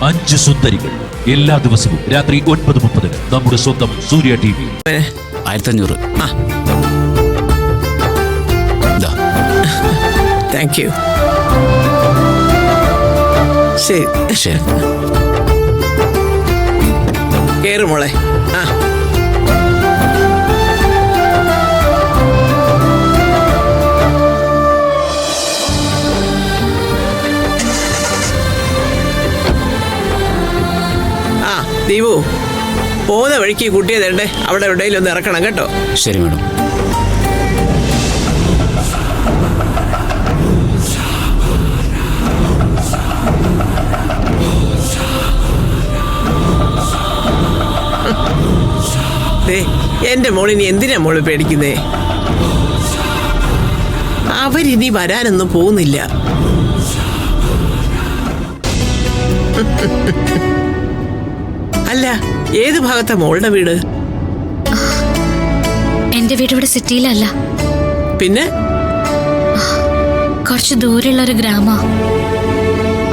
5 സുന്ദരികൾ. എല്ലാ ദിവസവും രാത്രി 9:30 നമ്മുടെ സ്വന്തം സൂര്യ TV. 1500. Thank you. ശരി, കേറ് മോളെ. ദീപു, പോകുന്ന വഴിക്ക് കുട്ടിയെ തരണ്ടേ, അവിടെ എവിടെയെങ്കിലും ഒന്ന് ഇറക്കണം കേട്ടോ. ശരി മാഡം. എന്റെ മോളിനി എന്തിനാ മോള് പേടിക്കുന്നേ? അവരിനി വരാനൊന്നും പോകുന്നില്ല. അല്ല, ഏത് ഭാഗത്താ മോളുടെ വീട്? എന്റെ വീട് ഇവിടെ സിറ്റിയിലല്ല. പിന്നെ കുറച്ച് ദൂരെയുള്ള ഒരു ഗ്രാമ.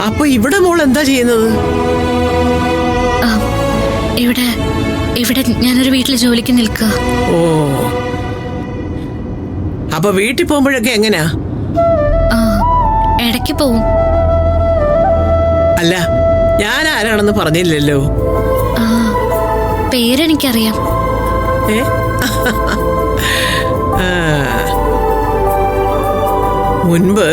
അപ്പൊ ഇവിടെ മോൾ എന്താ ചെയ്യുന്നത്? ഇവിടെ ഞാനൊരു വീട്ടിൽ ജോലിക്ക് നിൽക്കുക. ഓ, അപ്പൊ വീട്ടിൽ പോകുമ്പോഴൊക്കെ എങ്ങനെയാ? ഇടയ്ക്ക് പോവും. അല്ല, ഞാൻ ആരാണെന്ന് പറഞ്ഞില്ലല്ലോ. പേരെനിക്കറിയാം. മുൻപ്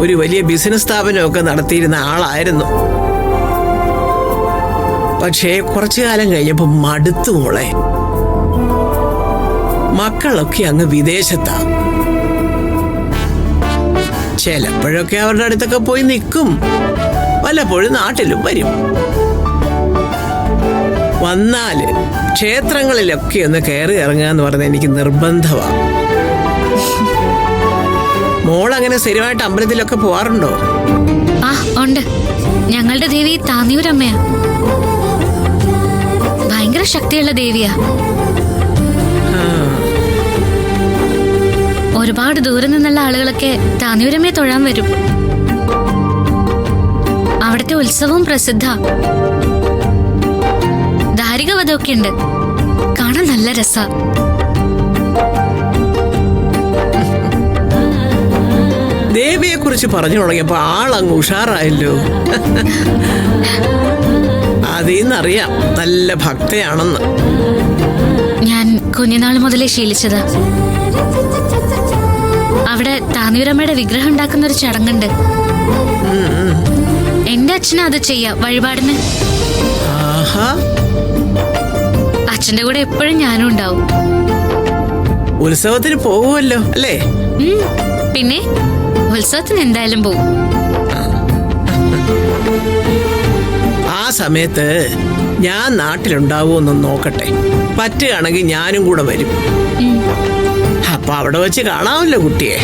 ഒരു വലിയ ബിസിനസ് സ്ഥാപനമൊക്കെ നടത്തിയിരുന്ന ആളായിരുന്നു. പക്ഷേ കുറച്ചു കാലം കഴിഞ്ഞപ്പോ മടുത്തു മോളെ. മക്കളൊക്കെ അങ്ങ് വിദേശത്താ. ചിലപ്പോഴൊക്കെ അവരുടെ അടുത്തൊക്കെ പോയി നിൽക്കും, വല്ലപ്പോഴും നാട്ടിലും വരും. വന്നാല് ക്ഷേത്രങ്ങളിലൊക്കെ ഒന്ന് കയറി ഇറങ്ങുക എന്ന് പറഞ്ഞാൽ എനിക്ക് നിർബന്ധമാണ്. മോൾ അങ്ങനെ സ്ഥിരമായിട്ട് അമ്പലത്തിലൊക്കെ പോവാറുണ്ടോ? ഉണ്ട്. ഞങ്ങളുടെ ദേവി താന്നിയൂരമ്മയാ. ഭയങ്കര ശക്തിയുള്ള ദേവിയാ. ഒരുപാട് ദൂരെ നിന്നുള്ള ആളുകളൊക്കെ താന്നിയൂരമ്മയെ തൊഴാൻ വരും. അവിടുത്തെ ഉത്സവവും പ്രസിദ്ധ. ധാരികവധമൊക്കെ ഉണ്ട്. കാണാൻ നല്ല രസ. ദേവിയെ കുറിച്ച് പറഞ്ഞു തുടങ്ങിയപ്പോ ആളങ്ങ് ഉഷാറായല്ലോ. അതിന്നറിയാം നല്ല ഭക്തയാണെന്ന്. ഞാൻ കുഞ്ഞുനാൾ മുതലേ ശീലിച്ചതാ. അവിടെ താന്നിയൂരമ്മയുടെ വിഗ്രഹം ഉണ്ടാക്കുന്ന ഒരു ചടങ്ങുണ്ട്. എന്റെ അച്ഛനും അത് ചെയ്യാം വഴിപാടിന്. അച്ഛന്റെ കൂടെ എപ്പോഴും ഞാനും ഉണ്ടാവും. ഉത്സവത്തിന് പോകുമല്ലോ അല്ലേ? പിന്നെ ഉത്സവത്തിന് എന്തായാലും പോകും. ആ സമയത്ത് ഞാൻ നാട്ടിലുണ്ടാവുമെന്ന് നോക്കട്ടെ. പറ്റുകയാണെങ്കിൽ ഞാനും കൂടെ വരും. അപ്പൊ അവിടെ വെച്ച് കാണാമല്ലോ കുട്ടിയെ.